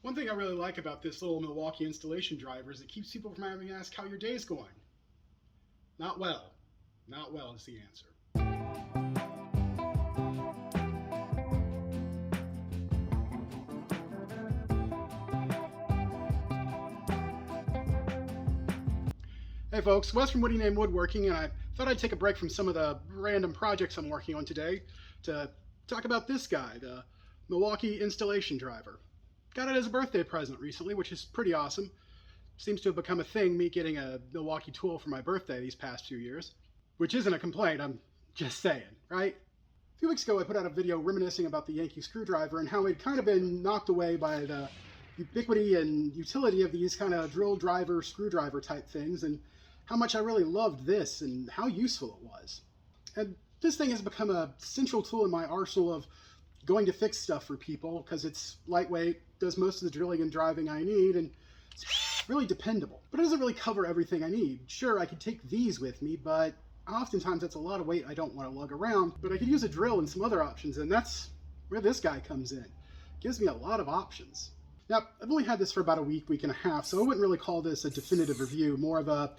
One thing I really like about this little Milwaukee installation driver is it keeps people from having to ask how your day's going. Not well. Not well is the answer. Hey folks, Wes from Woody Name Woodworking, and I thought I'd take a break from some of the random projects I'm working on today to talk about this guy, the Milwaukee Installation Driver. Got it as a birthday present recently, which is pretty awesome. Seems to have become a thing, me getting a Milwaukee tool for my birthday these past few years. Which isn't a complaint, I'm just saying, right? A few weeks ago I put out a video reminiscing about the Yankee screwdriver and how it'd kind of been knocked away by the ubiquity and utility of these kind of drill driver, screwdriver type things, and how much I really loved this and how useful it was. And this thing has become a central tool in my arsenal of going to fix stuff for people because it's lightweight, does most of the drilling and driving I need, and it's really dependable. But it doesn't really cover everything I need. Sure, I could take these with me, but oftentimes that's a lot of weight I don't want to lug around. But I could use a drill and some other options, and that's where this guy comes in. It gives me a lot of options. Now, I've only had this for about a week and a half, so I wouldn't really call this a definitive review, more of a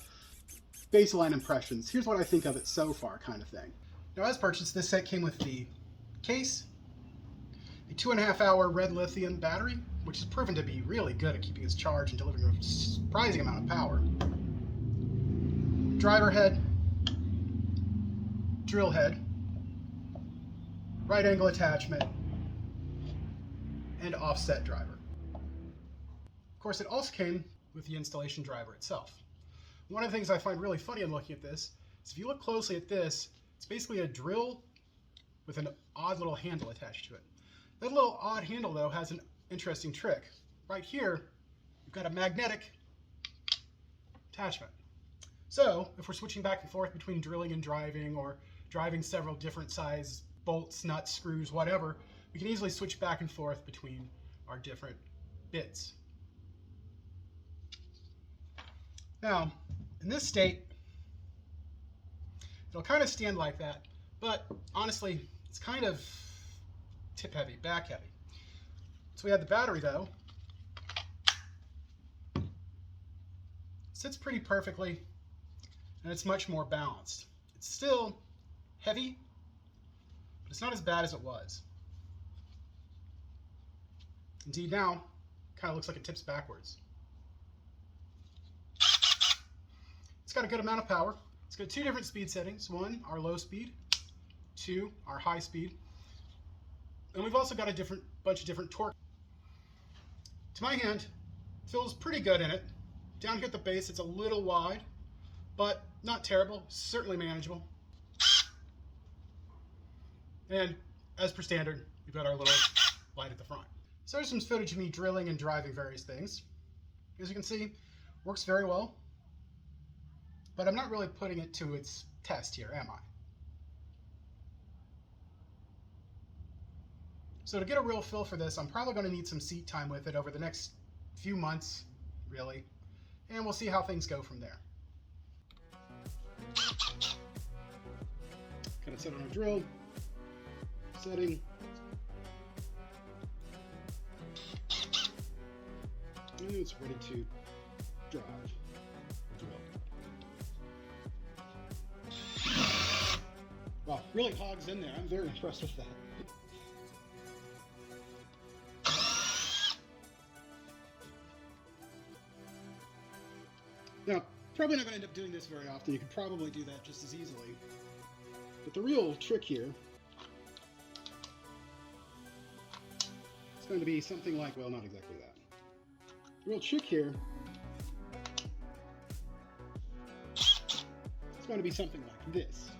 baseline impressions. Here's what I think of it so far kind of thing. Now, as purchased, this set came with the case, a 2.5-hour red lithium battery, which has proven to be really good at keeping its charge and delivering a surprising amount of power. Driver head, drill head, right angle attachment, and offset driver. Of course, it also came with the installation driver itself. One of the things I find really funny in looking at this is if you look closely at this, it's basically a drill with an odd little handle attached to it. That little odd handle, though, has an interesting trick. Right here, you've got a magnetic attachment. So, if we're switching back and forth between drilling and driving, or driving several different size bolts, nuts, screws, whatever, we can easily switch back and forth between our different bits. Now, in this state, it'll kind of stand like that, but honestly, it's kind of tip heavy, back heavy. So we have the battery though. It sits pretty perfectly, and it's much more balanced. It's still heavy, but it's not as bad as it was. Indeed, now, it kind of looks like it tips backwards. It's got a good amount of power. It's got 2 different speed settings. 1, our low speed. 2, our high speed. And we've also got a bunch of different torque. To my hand, it feels pretty good in it. Down here at the base, it's a little wide, but not terrible, certainly manageable. And as per standard, we've got our little light at the front. So there's some footage of me drilling and driving various things. As you can see, works very well. But I'm not really putting it to its test here, am I? So to get a real feel for this, I'm probably going to need some seat time with it over the next few months, really. And we'll see how things go from there. Kind of set on a drill, setting. And it's ready to drive. Wow, really hogs in there. I'm very impressed with that. Now, probably not going to end up doing this very often. You could probably do that just as easily. But the real trick here is going to be something like, well, not exactly that. The real trick here is going to be something like this.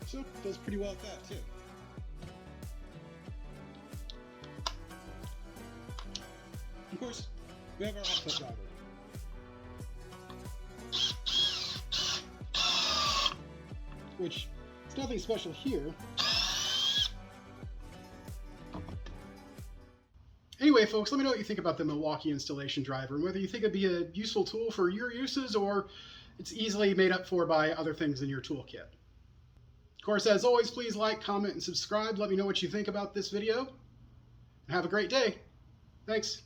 So it does pretty well at that too. Of course, we have our output driver. Which is nothing special here. Anyway, Anyway, folks, let me know what you think about the Milwaukee Installation Driver and whether you think it'd be a useful tool for your uses or it's easily made up for by other things in your toolkit. Of course, as always, please like, comment, and subscribe. Let me know what you think about this video. And have a great day. Thanks.